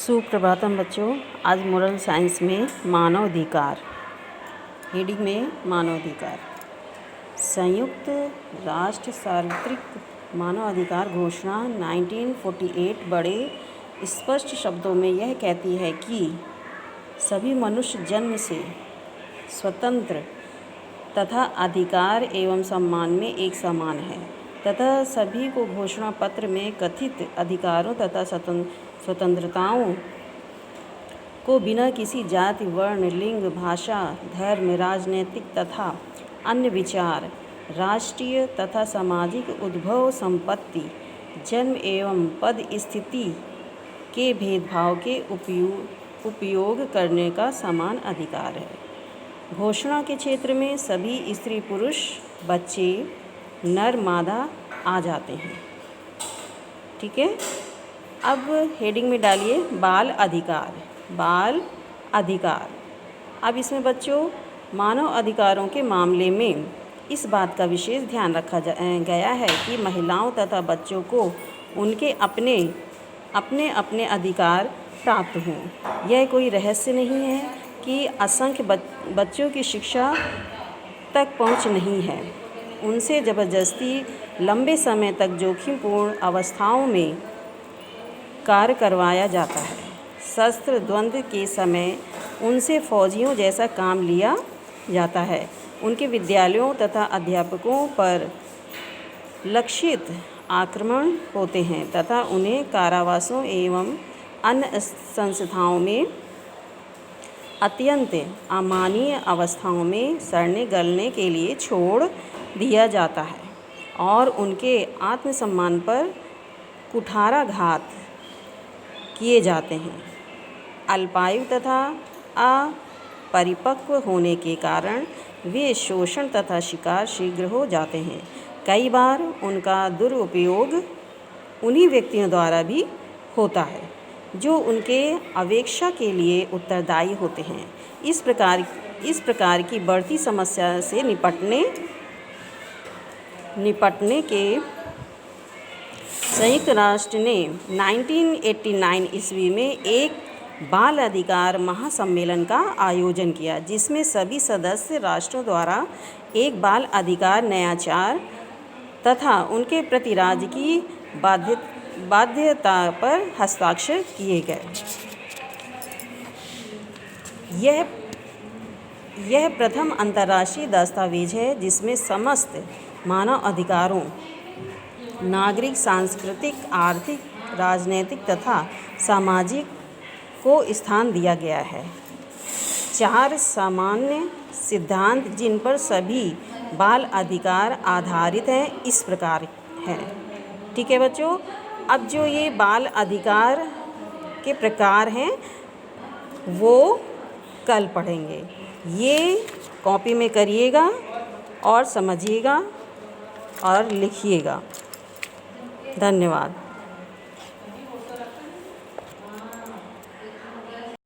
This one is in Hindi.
सुप्रभातम बच्चों। आज मोरल साइंस में मानव अधिकार, हेडिंग में मानव अधिकार। संयुक्त राष्ट्र सार्वत्रिक मानव अधिकार घोषणा 1948 बड़े स्पष्ट शब्दों में यह कहती है कि सभी मनुष्य जन्म से स्वतंत्र तथा अधिकार एवं सम्मान में एक समान है तथा सभी को घोषणा पत्र में कथित अधिकारों तथा स्वतंत्रताओं को बिना किसी जाति, वर्ण, लिंग, भाषा, धर्म, राजनीतिक तथा अन्य विचार, राष्ट्रीय तथा सामाजिक उद्भव, संपत्ति, जन्म एवं पद स्थिति के भेदभाव के उपयोग करने का समान अधिकार है। घोषणा के क्षेत्र में सभी स्त्री पुरुष, बच्चे, नर मादा आ जाते हैं। ठीक है। अब हेडिंग में डालिए बाल अधिकार। बाल अधिकार। अब इसमें बच्चों मानव अधिकारों के मामले में इस बात का विशेष ध्यान रखा गया है कि महिलाओं तथा बच्चों को उनके अपने अपने अधिकार प्राप्त हों। यह कोई रहस्य नहीं है कि असंख्य बच्चों की शिक्षा तक पहुंच नहीं है। उनसे ज़बरदस्ती लंबे समय तक जोखिमपूर्ण अवस्थाओं में कार्य करवाया जाता है। शस्त्र द्वंद्व के समय उनसे फौजियों जैसा काम लिया जाता है। उनके विद्यालयों तथा अध्यापकों पर लक्षित आक्रमण होते हैं तथा उन्हें कारावासों एवं अन्य संस्थाओं में अत्यंत अमानवीय अवस्थाओं में सड़ने गलने के लिए छोड़ दिया जाता है और उनके आत्मसम्मान पर कुठाराघात किए जाते हैं। अल्पायु तथा अपरिपक्व होने के कारण वे शोषण तथा शिकार शीघ्र हो जाते हैं। कई बार उनका दुरुपयोग उन्हीं व्यक्तियों द्वारा भी होता है जो उनके अवेक्षा के लिए उत्तरदायी होते हैं। इस प्रकार की बढ़ती समस्या से निपटने के संयुक्त राष्ट्र ने 1989 ईस्वी में एक बाल अधिकार महासम्मेलन का आयोजन किया, जिसमें सभी सदस्य राष्ट्रों द्वारा एक बाल अधिकार न्यायाचार तथा उनके प्रति राज्य की बाध्यता पर हस्ताक्षर किए गए। यह प्रथम अंतर्राष्ट्रीय दस्तावेज है जिसमें समस्त मानव अधिकारों, नागरिक, सांस्कृतिक, आर्थिक, राजनीतिक तथा सामाजिक को स्थान दिया गया है। 4 सामान्य सिद्धांत जिन पर सभी बाल अधिकार आधारित हैं इस प्रकार हैं। ठीक है बच्चों। अब जो ये बाल अधिकार के प्रकार हैं वो कल पढ़ेंगे। ये कॉपी में करिएगा और समझिएगा और लिखिएगा। धन्यवाद।